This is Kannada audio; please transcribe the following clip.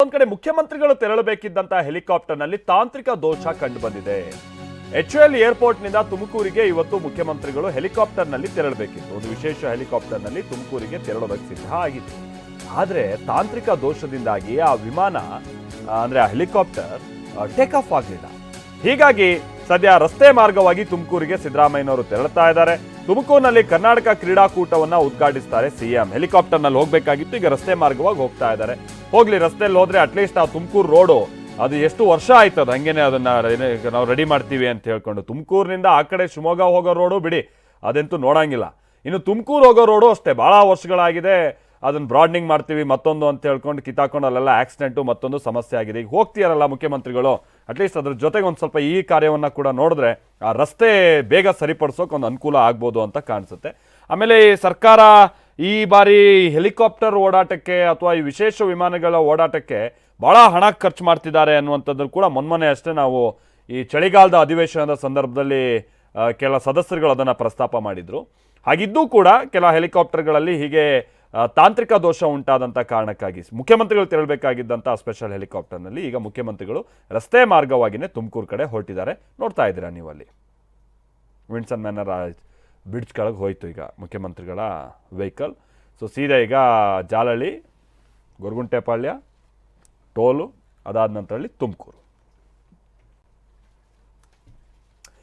ಒಂದ್ ಕಡೆ ಮುಖ್ಯಮಂತ್ರಿಗಳು ತೆರಳಬೇಕಿದ್ದಂತಹ ಹೆಲಿಕಾಪ್ಟರ್ನಲ್ಲಿ ತಾಂತ್ರಿಕ ದೋಷ ಕಂಡು ಬಂದಿದೆ. HAL ಏರ್ಪೋರ್ಟ್ನಿಂದ ತುಮಕೂರಿಗೆ ಇವತ್ತು ಮುಖ್ಯಮಂತ್ರಿಗಳು ಹೆಲಿಕಾಪ್ಟರ್ನಲ್ಲಿ ತೆರಳಬೇಕಿತ್ತು. ಒಂದು ವಿಶೇಷ ಹೆಲಿಕಾಪ್ಟರ್ನಲ್ಲಿ ತುಮಕೂರಿಗೆ ತೆರಳೋದಕ್ಕೆ ಸಿದ್ಧ ಆಗಿತ್ತು. ಆದರೆ ತಾಂತ್ರಿಕ ದೋಷದಿಂದಾಗಿ ಆ ವಿಮಾನ ಅಂದ್ರೆ ಆ ಹೆಲಿಕಾಪ್ಟರ್ ಟೇಕ್ ಆಫ್ ಆಗಲಿಲ್ಲ. ಹೀಗಾಗಿ ಸದ್ಯ ರಸ್ತೆ ಮಾರ್ಗವಾಗಿ ತುಮಕೂರಿಗೆ ಸಿದ್ದರಾಮಯ್ಯನವರು ತೆರಳುತ್ತಾ ಇದ್ದಾರೆ. ತುಮಕೂರಿನಲ್ಲಿ ಕರ್ನಾಟಕ ಕ್ರೀಡಾಕೂಟವನ್ನ ಉದ್ಘಾಟಿಸ್ತಾರೆ ಸಿಎಂ. ಹೆಲಿಕಾಪ್ಟರ್ನಲ್ಲಿ ಹೋಗ್ಬೇಕಾಗಿತ್ತು, ಈಗ ರಸ್ತೆ ಮಾರ್ಗವಾಗಿ ಹೋಗ್ತಾ ಇದ್ದಾರೆ. ಹೋಗ್ಲಿ, ರಸ್ತೆಯಲ್ಲಿ ಹೋದ್ರೆ ಅಟ್ಲೀಸ್ಟ್ ಆ ತುಮಕೂರು ರೋಡು ಅದು ಎಷ್ಟು ವರ್ಷ ಆಯ್ತದ ಹಂಗೇನೆ ಅದನ್ನ ನಾವು ರೆಡಿ ಮಾಡ್ತೀವಿ ಅಂತ ಹೇಳ್ಕೊಂಡು. ತುಮಕೂರಿನಿಂದ ಆ ಕಡೆ ಶಿವಮೊಗ್ಗ ಹೋಗೋ ರೋಡು ಬಿಡಿ, ಅದಂತೂ ನೋಡಂಗಿಲ್ಲ. ಇನ್ನು ತುಮಕೂರು ಹೋಗೋ ರೋಡು ಅಷ್ಟೇ, ಬಹಳ ವರ್ಷಗಳಾಗಿದೆ. ಅದನ್ನ ಬ್ರಾಡ್ನಿಂಗ್ ಮಾಡ್ತೀವಿ ಮತ್ತೊಂದು ಅಂತ ಹೇಳ್ಕೊಂಡು ಕಿತ್ತಾಕೊಂಡು ಅಲ್ಲೆಲ್ಲ ಆಕ್ಸಿಡೆಂಟು ಮತ್ತೊಂದು ಸಮಸ್ಯೆ ಆಗಿದೆ. ಈಗ ಹೋಗ್ತೀಯಾರಲ್ಲ ಮುಖ್ಯಮಂತ್ರಿಗಳು, ಅಟ್ಲೀಸ್ಟ್ ಅದ್ರ ಜೊತೆಗೆ ಒಂದು ಸ್ವಲ್ಪ ಈ ಕಾರ್ಯವನ್ನ ಕೂಡ ನೋಡಿದ್ರೆ ಆ ರಸ್ತೆ ಬೇಗ ಸರಿಪಡಿಸೋಕೆ ಒಂದು ಅನುಕೂಲ ಆಗ್ಬೋದು ಅಂತ ಕಾಣಿಸುತ್ತೆ. ಆಮೇಲೆ ಸರ್ಕಾರ ಈ ಬಾರಿ ಹೆಲಿಕಾಪ್ಟರ್ ಓಡಾಟಕ್ಕೆ ಅಥವಾ ಈ ವಿಶೇಷ ವಿಮಾನಗಳ ಓಡಾಟಕ್ಕೆ ಬಹಳ ಹಣ ಖರ್ಚು ಮಾಡ್ತಿದ್ದಾರೆ ಅನ್ನುವಂಥದ್ದು ಕೂಡ ಮೊನ್ನೆ ಅಷ್ಟೇ ನಾವು ಈ ಚಳಿಗಾಲದ ಅಧಿವೇಶನದ ಸಂದರ್ಭದಲ್ಲಿ ಕೆಲ ಸದಸ್ಯರುಗಳು ಅದನ್ನು ಪ್ರಸ್ತಾಪ ಮಾಡಿದ್ರು. ಹಾಗಿದ್ದೂ ಕೂಡ ಕೆಲ ಹೆಲಿಕಾಪ್ಟರ್ಗಳಲ್ಲಿ ಹೀಗೆ ತಾಂತ್ರಿಕ ದೋಷ ಉಂಟಾದಂಥ ಕಾರಣಕ್ಕಾಗಿ ಮುಖ್ಯಮಂತ್ರಿಗಳು ತೆರಳಬೇಕಾಗಿದ್ದಂಥ ಸ್ಪೆಷಲ್ ಹೆಲಿಕಾಪ್ಟರ್ನಲ್ಲಿ ಈಗ ಮುಖ್ಯಮಂತ್ರಿಗಳು ರಸ್ತೆ ಮಾರ್ಗವಾಗಿಯೇ ತುಮಕೂರು ಕಡೆ ಹೊರಟಿದ್ದಾರೆ. ನೋಡ್ತಾ ಇದ್ದೀರಾ ನೀವು ಅಲ್ಲಿ ವಿನ್ಸನ್ ಮ್ಯಾನರ್ ಬ್ರಿಡ್ಜ್ ಕೆಳಗೆ ಹೋಯಿತು ಈಗ ಮುಖ್ಯಮಂತ್ರಿಗಳ ವೆಹಿಕಲ್. ಸೊ ಸೀದಾ ಈಗ ಜಾಲಹಳ್ಳಿ, ಗೊರಗುಂಟೆಪಾಳ್ಯ, ಟೋಲು, ಅದಾದ ನಂತರದಲ್ಲಿ ತುಮಕೂರು.